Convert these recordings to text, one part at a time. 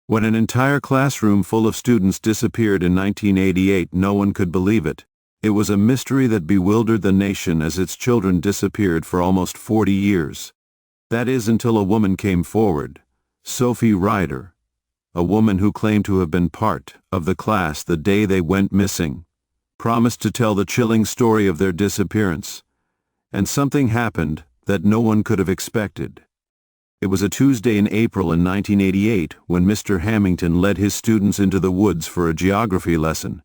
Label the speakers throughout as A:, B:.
A: When an entire classroom full of students disappeared in 1988, no one could believe it. It was a mystery that bewildered the nation as its children disappeared for almost 40 years. That is, until a woman came forward, Sophie Ryder, a woman who claimed to have been part of the class the day they went missing, promised to tell the chilling story of their disappearance. And something happened that no one could have expected. It was a Tuesday in April in 1988 when Mr. Hamilton led his students into the woods for a geography lesson.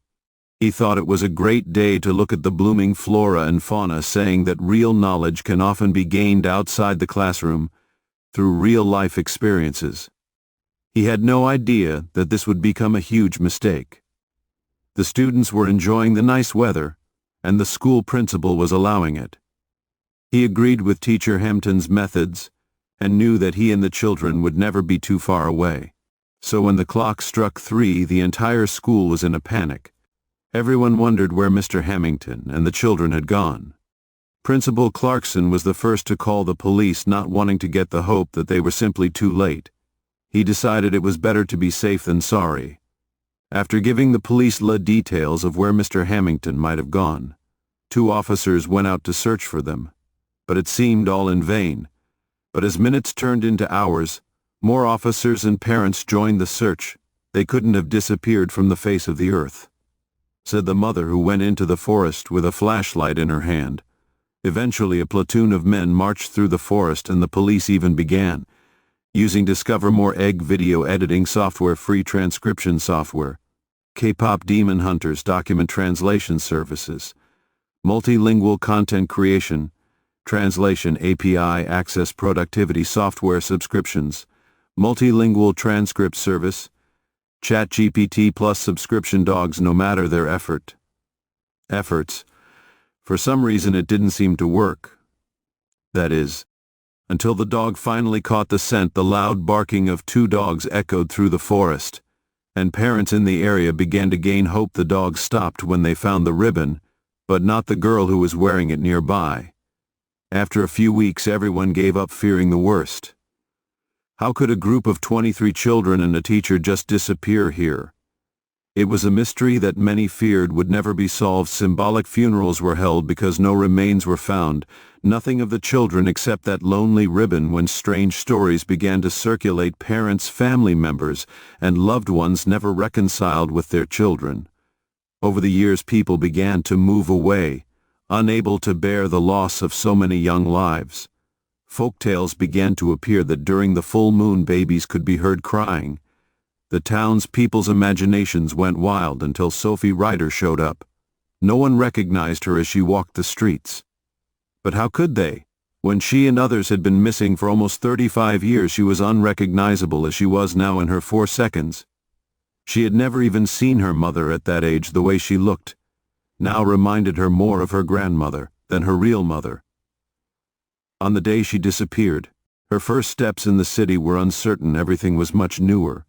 A: He thought it was a great day to look at the blooming flora and fauna, saying that real knowledge can often be gained outside the classroom through real-life experiences. He had no idea that this would become a huge mistake. The students were enjoying the nice weather, and the school principal was allowing it. He agreed with Teacher Hampton's methods and knew that he and the children would never be too far away. So when the clock struck 3, the entire school was in a panic. Everyone wondered where Mr. Hamilton and the children had gone. Principal Clarkson was the first to call the police, not wanting to get the hope that they were simply too late. He decided it was better to be safe than sorry. After giving the police the details of where Mr. Hamilton might have gone, 2 officers went out to search for them, but it seemed all in vain. But as minutes turned into hours, more officers and parents joined the search. They couldn't have disappeared from the face of the earth, said the mother, who went into the forest with a flashlight in her hand. Eventually, a platoon of men marched through the forest, and the police even began using Discover More egg video editing software, free transcription software, K-pop demon hunters, document translation services, multilingual content creation, translation API access, productivity software subscriptions, multilingual transcript service, ChatGPT plus subscription. Dogs, no matter their efforts, for some reason it didn't seem to work. That is, until the dog finally caught the scent. The loud barking of 2 dogs echoed through the forest, and parents in the area began to gain hope. The dog stopped when they found the ribbon, but not the girl who was wearing it nearby. After a few weeks, everyone gave up, fearing the worst. How could a group of 23 children and a teacher just disappear here? It was a mystery that many feared would never be solved. Symbolic funerals were held because no remains were found, nothing of the children except that lonely ribbon. When strange stories began to circulate, parents, family members, and loved ones never reconciled with their children. Over the years, people began to move away, unable to bear the loss of so many young lives. Folktales began to appear that during the full moon babies could be heard crying. The townspeople's imaginations went wild until Sophie Ryder showed up. No one recognized her as she walked the streets. But how could they? When she and others had been missing for almost 35 years, she was unrecognizable as she was now in her 4 seconds. She had never even seen her mother at that age. The way she looked now reminded her more of her grandmother than her real mother. On the day she disappeared, her first steps in the city were uncertain. Everything was much newer.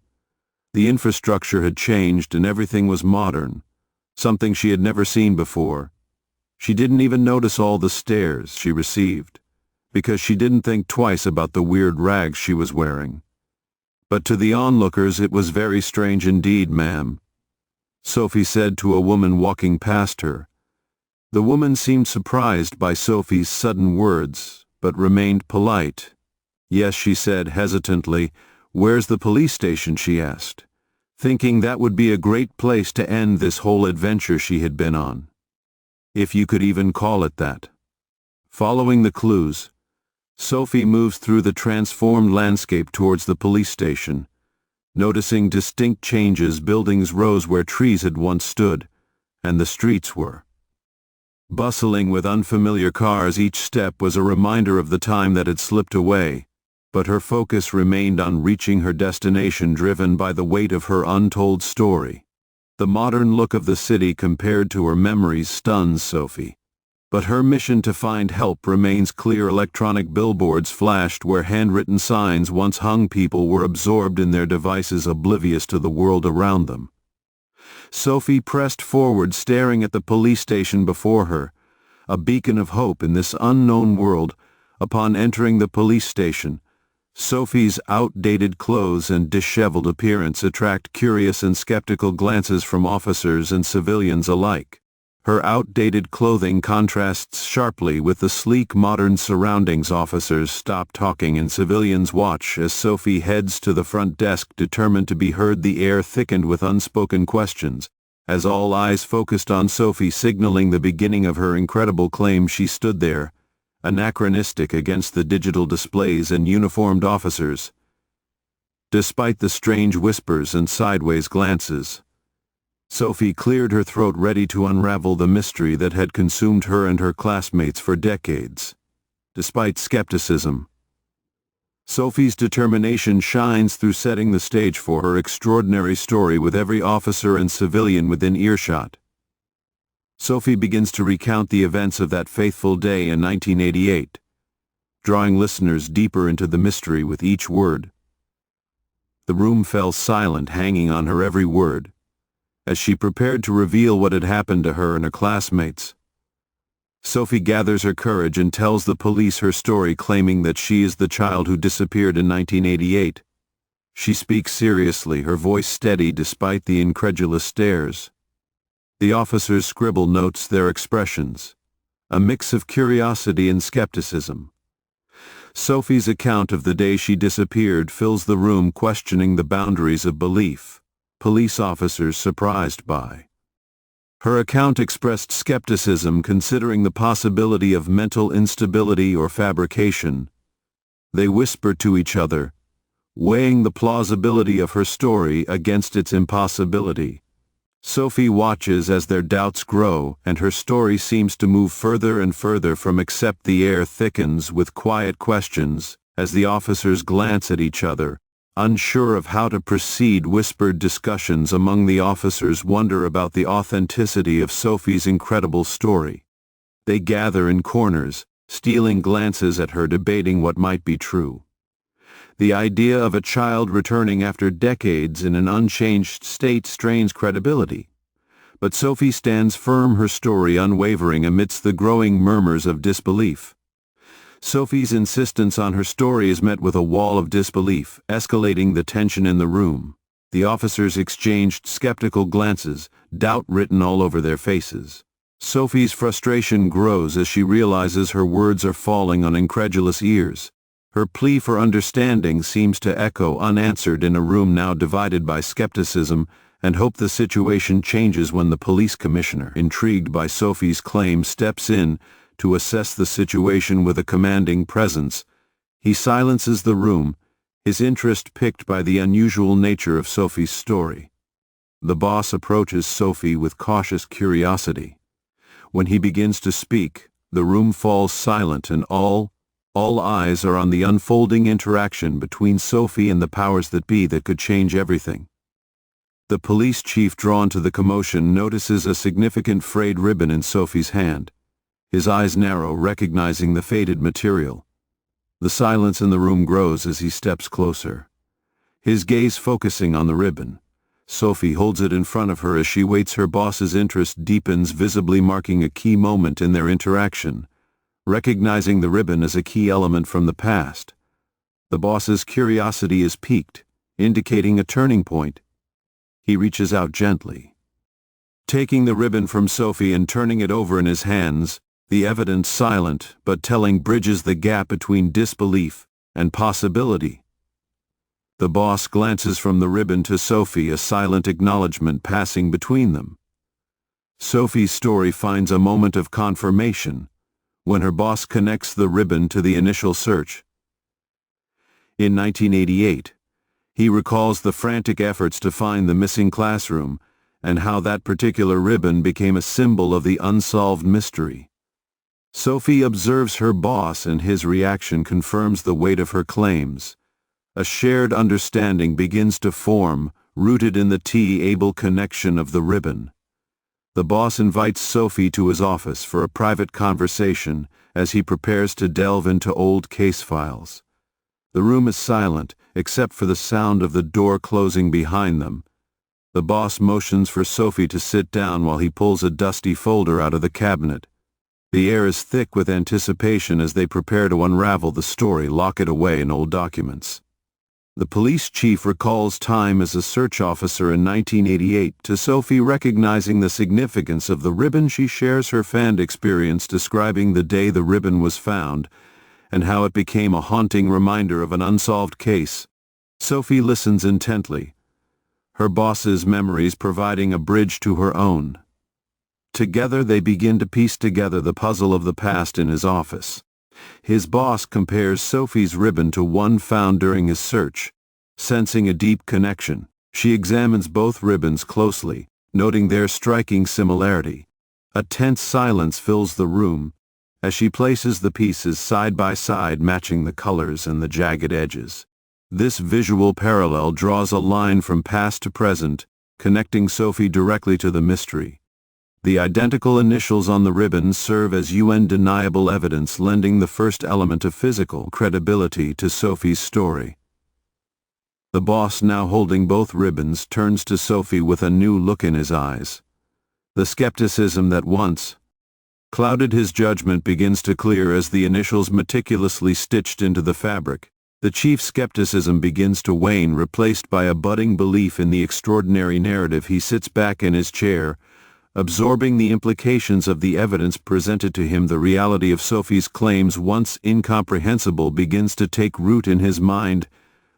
A: The infrastructure had changed and everything was modern, something she had never seen before. She didn't even notice all the stares she received, because she didn't think twice about the weird rags she was wearing. But to the onlookers it was very strange indeed. "Ma'am," Sophie said to a woman walking past her. The woman seemed surprised by Sophie's sudden words, but remained polite. "Yes," she said hesitantly. "Where's the police station?" she asked, thinking that would be a great place to end this whole adventure she had been on, if you could even call it that. Following the clues, Sophie moves through the transformed landscape towards the police station. Noticing distinct changes, buildings rose where trees had once stood, and the streets were bustling with unfamiliar cars. Each step was a reminder of the time that had slipped away, but her focus remained on reaching her destination, driven by the weight of her untold story. The modern look of the city compared to her memories stuns Sophie, but her mission to find help remains clear. Electronic billboards flashed where handwritten signs once hung. People were absorbed in their devices, oblivious to the world around them. Sophie pressed forward, staring at the police station before her, a beacon of hope in this unknown world. Upon entering the police station, Sophie's outdated clothes and disheveled appearance attract curious and skeptical glances from officers and civilians alike. Her outdated clothing contrasts sharply with the sleek modern surroundings. Officers stop talking and civilians watch as Sophie heads to the front desk, determined to be heard. The air thickened with unspoken questions, as all eyes focused on Sophie, signaling the beginning of her incredible claim. She stood there, anachronistic against the digital displays and uniformed officers. Despite the strange whispers and sideways glances, Sophie cleared her throat, ready to unravel the mystery that had consumed her and her classmates for decades. Despite skepticism, Sophie's determination shines through, setting the stage for her extraordinary story with every officer and civilian within earshot. Sophie begins to recount the events of that fateful day in 1988, drawing listeners deeper into the mystery with each word. The room fell silent, hanging on her every word, as she prepared to reveal what had happened to her and her classmates. Sophie gathers her courage and tells the police her story, claiming that she is the child who disappeared in 1988. She speaks seriously, her voice steady despite the incredulous stares. The officers scribble notes, their expressions a mix of curiosity and skepticism. Sophie's account of the day she disappeared fills the room, questioning the boundaries of belief. Police officers surprised by her account expressed skepticism, considering the possibility of mental instability or fabrication. They whispered to each other, weighing the plausibility of her story against its impossibility. Sophie watches as their doubts grow, and her story seems to move further and further from accept. The air thickens with quiet questions as the officers glance at each other, unsure of how to proceed. Whispered discussions among the officers wonder about the authenticity of Sophie's incredible story. They gather in corners, stealing glances at her, debating what might be true. The idea of a child returning after decades in an unchanged state strains credibility. But Sophie stands firm, her story unwavering amidst the growing murmurs of disbelief. Sophie's insistence on her story is met with a wall of disbelief, escalating the tension in the room. The officers exchanged skeptical glances, doubt written all over their faces. Sophie's frustration grows as she realizes her words are falling on incredulous ears. Her plea for understanding seems to echo unanswered in a room now divided by skepticism and hope. The situation changes when the police commissioner, intrigued by Sophie's claim, steps in to assess the situation with a commanding presence. He silences the room, his interest piqued by the unusual nature of Sophie's story. The boss approaches Sophie with cautious curiosity. When he begins to speak, the room falls silent, and all eyes are on the unfolding interaction between Sophie and the powers that be that could change everything. The police chief, drawn to the commotion, notices a significant frayed ribbon in Sophie's hand. His eyes narrow, recognizing the faded material. The silence in the room grows as he steps closer, his gaze focusing on the ribbon. Sophie holds it in front of her as she waits. Her boss's interest deepens, visibly marking a key moment in their interaction. Recognizing the ribbon as a key element from the past, the boss's curiosity is piqued, indicating a turning point. He reaches out gently, taking the ribbon from Sophie and turning it over in his hands. The evidence, silent but telling, bridges the gap between disbelief and possibility. The boss glances from the ribbon to Sophie, a silent acknowledgement passing between them. Sophie's story finds a moment of confirmation when her boss connects the ribbon to the initial search. In 1988, he recalls the frantic efforts to find the missing classroom and how that particular ribbon became a symbol of the unsolved mystery. Sophie observes her boss, and his reaction confirms the weight of her claims. A shared understanding begins to form, rooted in the T-able connection of the ribbon. The boss invites Sophie to his office for a private conversation as he prepares to delve into old case files. The room is silent, except for the sound of the door closing behind them. The boss motions for Sophie to sit down while he pulls a dusty folder out of the cabinet. The air is thick with anticipation as they prepare to unravel the story, lock it away in old documents. The police chief recalls time as a search officer in 1988 to Sophie recognizing the significance of the ribbon. She shares her fanned experience describing the day the ribbon was found and how it became a haunting reminder of an unsolved case. Sophie listens intently, her boss's memories providing a bridge to her own. Together they begin to piece together the puzzle of the past in his office. His boss compares Sophie's ribbon to one found during his search. Sensing a deep connection, she examines both ribbons closely, noting their striking similarity. A tense silence fills the room as she places the pieces side by side, matching the colors and the jagged edges. This visual parallel draws a line from past to present, connecting Sophie directly to the mystery. The identical initials on the ribbon serve as undeniable evidence, lending the first element of physical credibility to Sophie's story. The boss, now holding both ribbons, turns to Sophie with a new look in his eyes. The skepticism that once clouded his judgment begins to clear as the initials meticulously stitched into the fabric. The chief's skepticism begins to wane, replaced by a budding belief in the extraordinary narrative. He sits back in his chair, absorbing the implications of the evidence presented to him. The reality of Sophie's claims, once incomprehensible, begins to take root in his mind.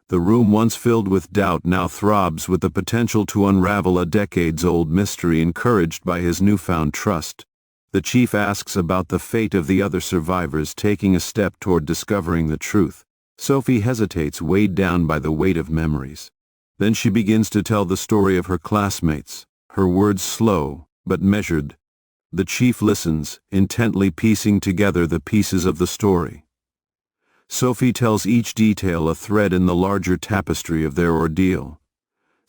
A: The room, once filled with doubt, now throbs with the potential to unravel a decades-old mystery. Encouraged by his newfound trust, the chief asks about the fate of the other survivors, taking a step toward discovering the truth. Sophie hesitates, weighed down by the weight of memories. Then she begins to tell the story of her classmates, her words slow but measured. The chief listens, intently piecing together the pieces of the story. Sophie tells each detail, a thread in the larger tapestry of their ordeal.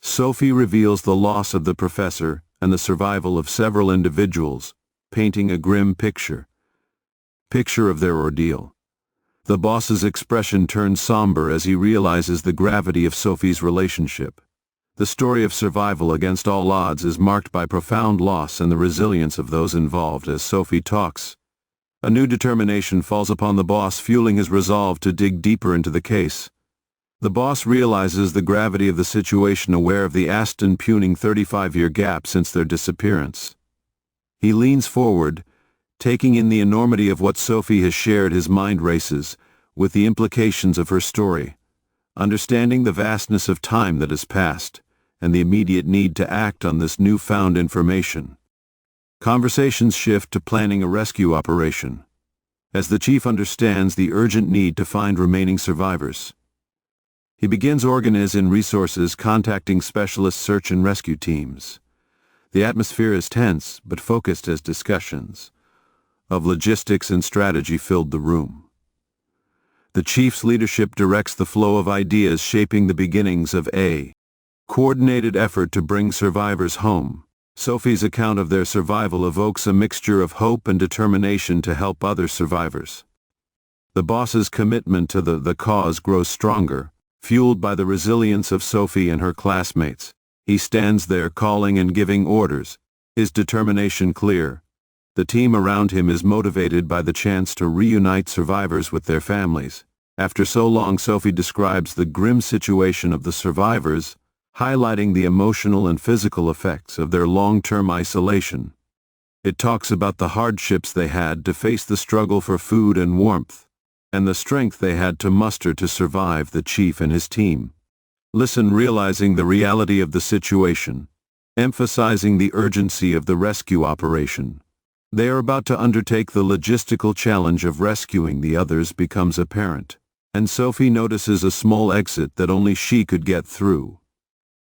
A: Sophie reveals the loss of the professor and the survival of several individuals, painting a grim picture of their ordeal. The boss's expression turns somber as he realizes the gravity of Sophie's relationship. The story of survival against all odds is marked by profound loss and the resilience of those involved. As Sophie talks, a new determination falls upon the boss, fueling his resolve to dig deeper into the case. The boss realizes the gravity of the situation, aware of the aston-puning 35-year gap since their disappearance. He leans forward, taking in the enormity of what Sophie has shared. His mind races with the implications of her story, understanding the vastness of time that has passed and the immediate need to act on this newfound information. Conversations shift to planning a rescue operation, as the chief understands the urgent need to find remaining survivors. He begins organizing resources, contacting specialist search and rescue teams. The atmosphere is tense but focused as discussions of logistics and strategy filled the room. The chief's leadership directs the flow of ideas, shaping the beginnings of a coordinated effort to bring survivors home. Sophie's account of their survival evokes a mixture of hope and determination to help other survivors. The boss's commitment to the cause grows stronger, fueled by the resilience of Sophie and her classmates. He stands there, calling and giving orders, his determination clear. The team around him is motivated by the chance to reunite survivors with their families. After so long, Sophie describes the grim situation of the survivors, highlighting the emotional and physical effects of their long-term isolation. It talks about the hardships they had to face, the struggle for food and warmth, and the strength they had to muster to survive. The chief and his team listen, realizing the reality of the situation, emphasizing the urgency of the rescue operation. They are about to undertake. The logistical challenge of rescuing the others becomes apparent, and Sophie notices a small exit that only she could get through.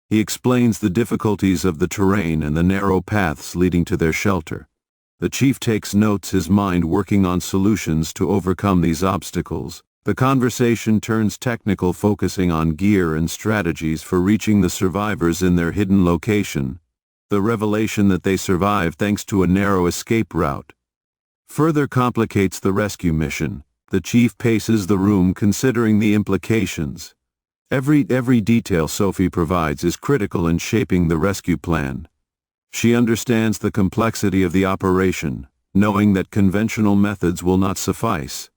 A: He explains the difficulties of the terrain and the narrow paths leading to their shelter. The chief takes notes, his mind working on solutions to overcome these obstacles. The conversation turns technical, focusing on gear and strategies for reaching the survivors in their hidden location. The revelation that they survived thanks to a narrow escape route further complicates the rescue mission. The chief paces the room, considering the implications. Every detail Sophie provides is critical in shaping the rescue plan. She understands the complexity of the operation, knowing that conventional methods will not suffice.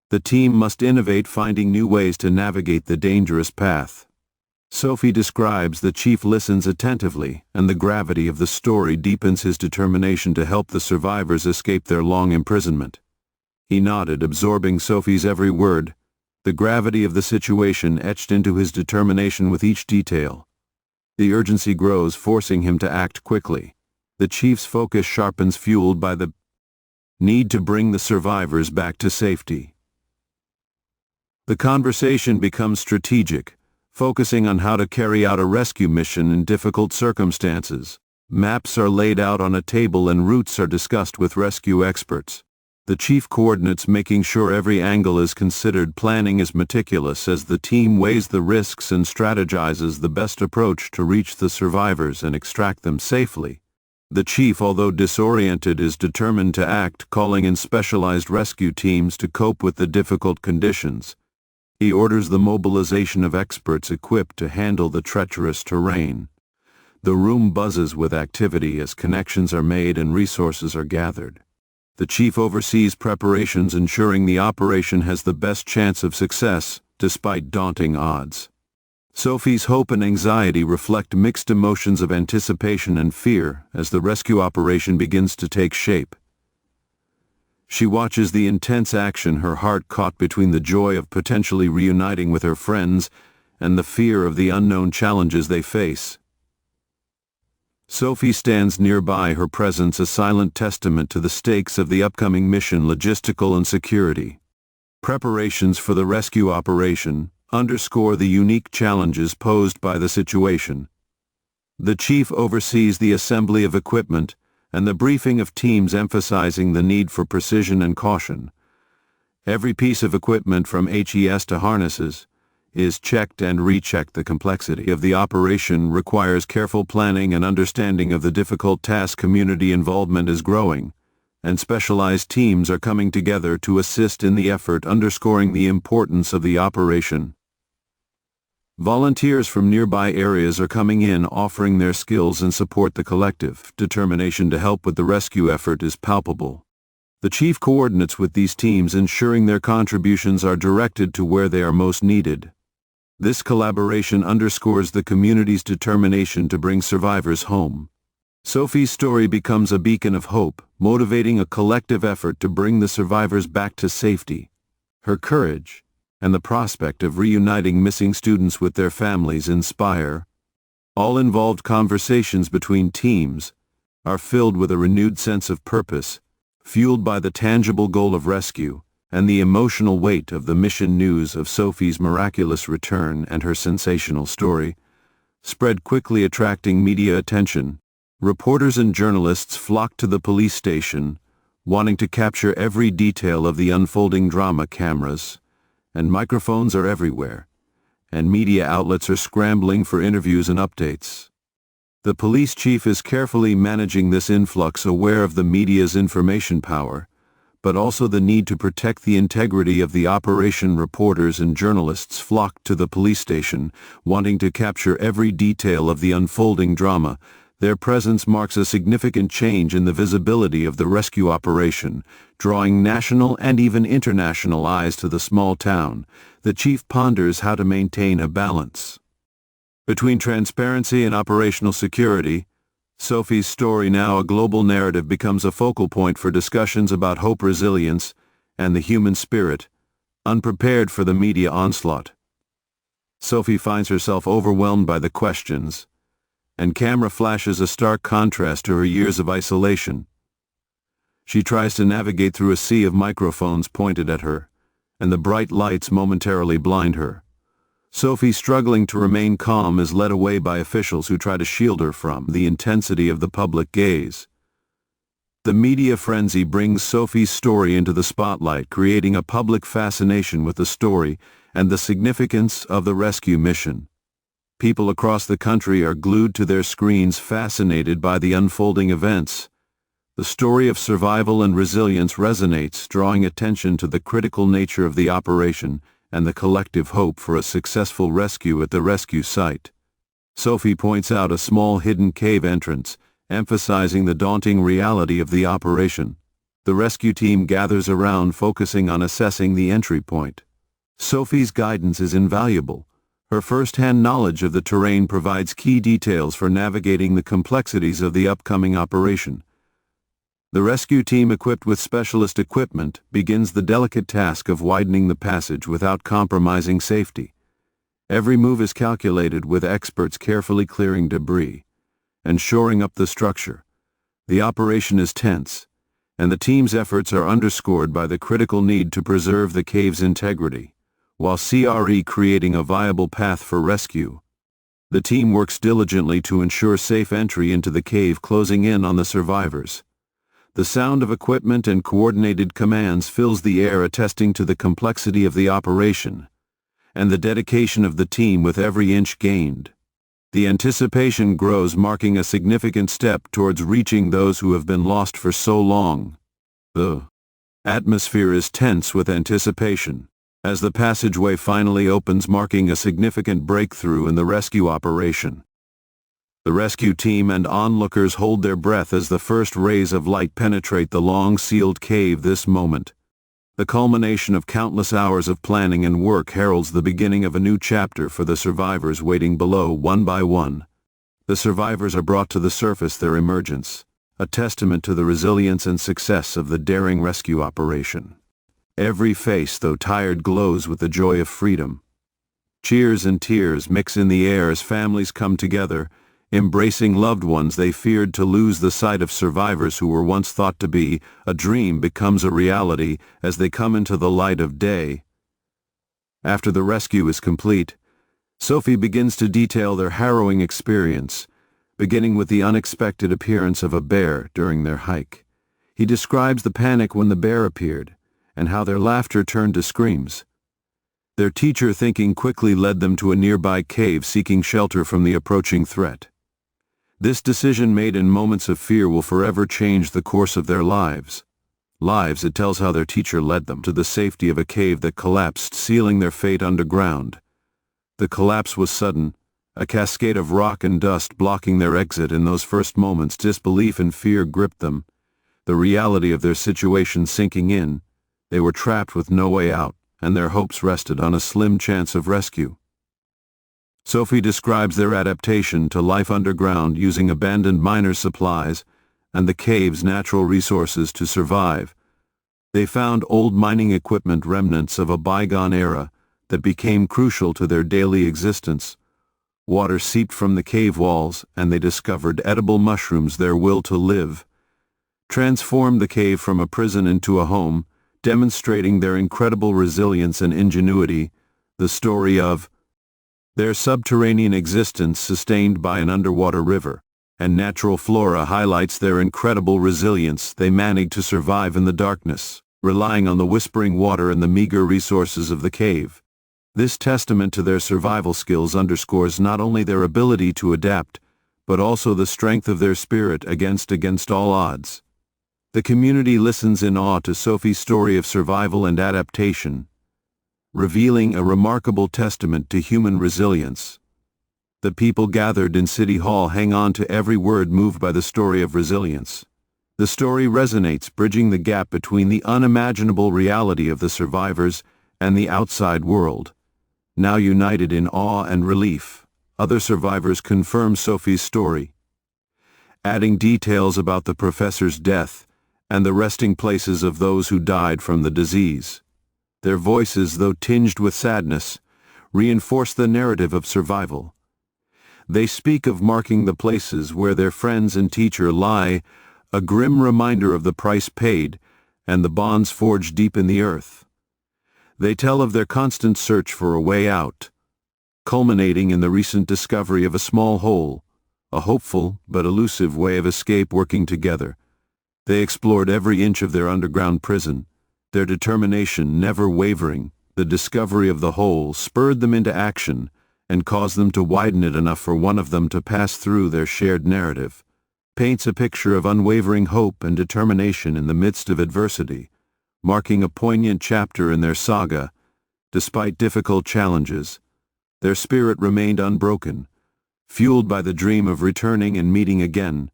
A: The team must innovate, finding new ways to navigate the dangerous path. Sophie describes the chief listens attentively, and the gravity of the story deepens his determination to help the survivors escape their long imprisonment. He nodded, absorbing Sophie's every word, the gravity of the situation etched into his determination with each detail. The urgency grows, forcing him to act quickly. The chief's focus sharpens, fueled by the need to bring the survivors back to safety. The conversation becomes strategic, focusing on how to carry out a rescue mission in difficult circumstances. Maps are laid out on a table and routes are discussed with rescue experts. The chief coordinates, making sure every angle is considered. Planning is meticulous as the team weighs the risks and strategizes the best approach to reach the survivors and extract them safely. The chief, although disoriented, is determined to act, calling in specialized rescue teams to cope with the difficult conditions. He orders the mobilization of experts equipped to handle the treacherous terrain. The room buzzes with activity as connections are made and resources are gathered. The chief oversees preparations, ensuring the operation has the best chance of success, despite daunting odds. Sophie's hope and anxiety reflect mixed emotions of anticipation and fear as the rescue operation begins to take shape. She watches the intense action, her heart caught between the joy of potentially reuniting with her friends and the fear of the unknown challenges they face. Sophie stands nearby, her presence a silent testament to the stakes of the upcoming mission, logistical and security. Preparations for the rescue operation underscore the unique challenges posed by the situation. The chief oversees the assembly of equipment and the briefing of teams, emphasizing the need for precision and caution. Every piece of equipment, from HES to harnesses, is checked and rechecked. The complexity of the operation requires careful planning and understanding of the difficult task. Community involvement is growing, and specialized teams are coming together to assist in the effort, underscoring the importance of the operation. Volunteers from nearby areas are coming in, offering their skills and support. The collective determination to help with the rescue effort is palpable. The chief coordinates with these teams, ensuring their contributions are directed to where they are most needed. This collaboration underscores the community's determination to bring survivors home. Sophie's story becomes a beacon of hope, motivating a collective effort to bring the survivors back to safety. Her courage and the prospect of reuniting missing students with their families inspire. All involved conversations between teams are filled with a renewed sense of purpose, fueled by the tangible goal of rescue and the emotional weight of the mission. News of Sophie's miraculous return and her sensational story spread quickly, attracting media attention. Reporters and journalists flocked to the police station, wanting to capture every detail of the unfolding drama. Cameras and microphones are everywhere, and media outlets are scrambling for interviews and updates. The police chief is carefully managing this influx, aware of the media's information power, but also the need to protect the integrity of the operation. Reporters and journalists flocked to the police station, wanting to capture every detail of the unfolding drama. Their presence marks a significant change in the visibility of the rescue operation, drawing national and even international eyes to the small town. The chief ponders how to maintain a balance between transparency and operational security. Sophie's story, now a global narrative, becomes a focal point for discussions about hope, resilience, and the human spirit, unprepared for the media onslaught. Sophie finds herself overwhelmed by the questions, and camera flashes, a stark contrast to her years of isolation. She tries to navigate through a sea of microphones pointed at her, and the bright lights momentarily blind her. Sophie, struggling to remain calm, is led away by officials who try to shield her from the intensity of the public gaze. The media frenzy brings Sophie's story into the spotlight, creating a public fascination with the story and the significance of the rescue mission. People across the country are glued to their screens, fascinated by the unfolding events. The story of survival and resilience resonates, drawing attention to the critical nature of the operation and the collective hope for a successful rescue. At the rescue site, Sophie points out a small hidden cave entrance, emphasizing the daunting reality of the operation. The rescue team gathers around, focusing on assessing the entry point. Sophie's guidance is invaluable. Her first-hand knowledge of the terrain provides key details for navigating the complexities of the upcoming operation. The rescue team, equipped with specialist equipment, begins the delicate task of widening the passage without compromising safety. Every move is calculated, with experts carefully clearing debris and shoring up the structure. The operation is tense, and the team's efforts are underscored by the critical need to preserve the cave's integrity, while creating a viable path for rescue. The team works diligently to ensure safe entry into the cave, closing in on the survivors. The sound of equipment and coordinated commands fills the air, attesting to the complexity of the operation and the dedication of the team with every inch gained. The anticipation grows, marking a significant step towards reaching those who have been lost for so long. The atmosphere is tense with anticipation as the passageway finally opens, marking a significant breakthrough in the rescue operation. The rescue team and onlookers hold their breath as the first rays of light penetrate the long-sealed cave. This moment, the culmination of countless hours of planning and work, heralds the beginning of a new chapter for the survivors waiting below. One by one, the survivors are brought to the surface, their emergence a testament to the resilience and success of the daring rescue operation. Every face, though tired, glows with the joy of freedom. Cheers and tears mix in the air as families come together, embracing loved ones they feared to lose. The sight of survivors who were once thought to be a dream becomes a reality as they come into the light of day. After the rescue is complete, Sophie begins to detail their harrowing experience, beginning with the unexpected appearance of a bear during their hike. He describes the panic when the bear appeared, and how their laughter turned to screams. Their teacher, thinking quickly, led them to a nearby cave, seeking shelter from the approaching threat. This decision, made in moments of fear, will forever change the course of their lives. It tells how their teacher led them to the safety of a cave that collapsed, sealing their fate underground. The collapse was sudden, a cascade of rock and dust blocking their exit. In those first moments, disbelief and fear gripped them, the reality of their situation sinking in. They were trapped with no way out, and their hopes rested on a slim chance of rescue. Sophie describes their adaptation to life underground, using abandoned miners' supplies and the cave's natural resources to survive. They found old mining equipment, remnants of a bygone era, that became crucial to their daily existence. Water seeped from the cave walls, and they discovered edible mushrooms. Their will to live transformed the cave from a prison into a home, demonstrating their incredible resilience and ingenuity. The story of their subterranean existence, sustained by an underwater river and natural flora, highlights their incredible resilience. They managed to survive in the darkness, relying on the whispering water and the meager resources of the cave. This testament to their survival skills underscores not only their ability to adapt, but also the strength of their spirit against all odds. The community listens in awe to Sophie's story of survival and adaptation, revealing a remarkable testament to human resilience. The people gathered in City Hall hang on to every word, moved by the story of resilience. The story resonates, bridging the gap between the unimaginable reality of the survivors and the outside world. Now united in awe and relief, other survivors confirm Sophie's story, adding details about the professor's death and the resting places of those who died from the disease. Their voices, though tinged with sadness, reinforce the narrative of survival. They speak of marking the places where their friends and teacher lie, a grim reminder of the price paid and the bonds forged deep in the earth. They tell of their constant search for a way out, culminating in the recent discovery of a small hole, a hopeful but elusive way of escape. Working together, they explored every inch of their underground prison, their determination never wavering. The discovery of the hole spurred them into action and caused them to widen it enough for one of them to pass through. Their shared narrative paints a picture of unwavering hope and determination in the midst of adversity, marking a poignant chapter in their saga. Despite difficult challenges, their spirit remained unbroken, fueled by the dream of returning and meeting again.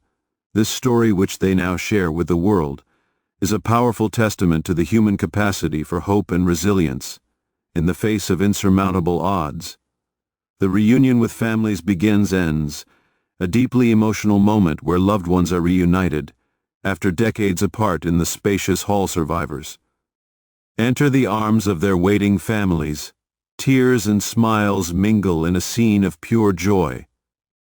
A: This story, which they now share with the world, is a powerful testament to the human capacity for hope and resilience in the face of insurmountable odds. The reunion with families ends, a deeply emotional moment where loved ones are reunited, after decades apart in the spacious hall. Survivors enter the arms of their waiting families. Tears and smiles mingle in a scene of pure joy.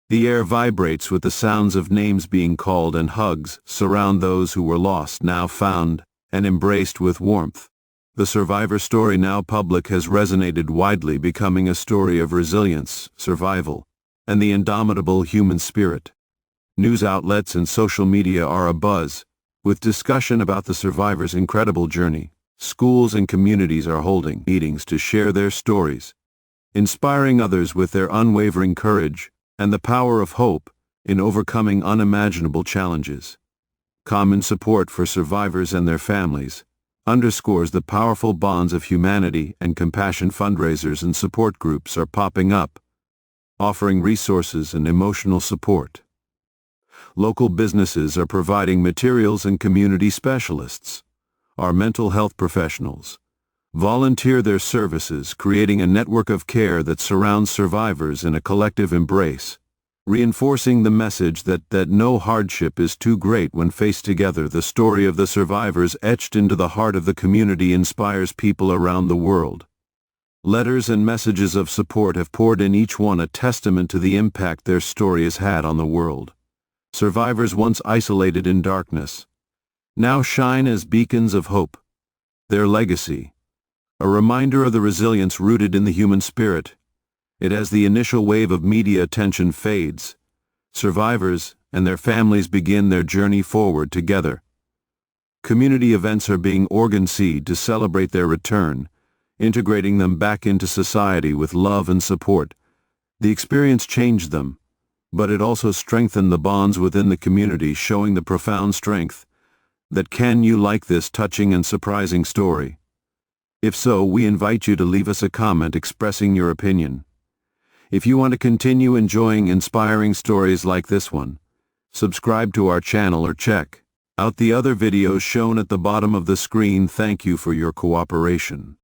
A: The air vibrates with the sounds of names being called, and hugs surround those who were lost, now found, and embraced with warmth. The survivor story, now public, has resonated widely, becoming a story of resilience, survival, and the indomitable human spirit. News outlets and social media are abuzz with discussion about the survivors' incredible journey. Schools and communities are holding meetings to share their stories, inspiring others with their unwavering courage and the power of hope in overcoming unimaginable challenges. Common support for survivors and their families underscores the powerful bonds of humanity, and compassion fundraisers and support groups are popping up, offering resources and emotional support. Local businesses are providing materials, and community specialists, our mental health professionals, volunteer their services, creating a network of care that surrounds survivors in a collective embrace, reinforcing the message that no hardship is too great when faced together. The story of the survivors, etched into the heart of the community, inspires people around the world. Letters and messages of support have poured in, each one a testament to the impact their story has had on the world. Survivors, once isolated in darkness, now shine as beacons of hope. Their legacy, a reminder of the resilience rooted in the human spirit. As the initial wave of media attention fades, survivors and their families begin their journey forward together. Community events are being organized to celebrate their return, integrating them back into society with love and support. The experience changed them, but it also strengthened the bonds within the community, showing the profound strength that can. You like this touching and surprising story? If so, we invite you to leave us a comment expressing your opinion. If you want to continue enjoying inspiring stories like this one, subscribe to our channel or check out the other videos shown at the bottom of the screen. Thank you for your cooperation.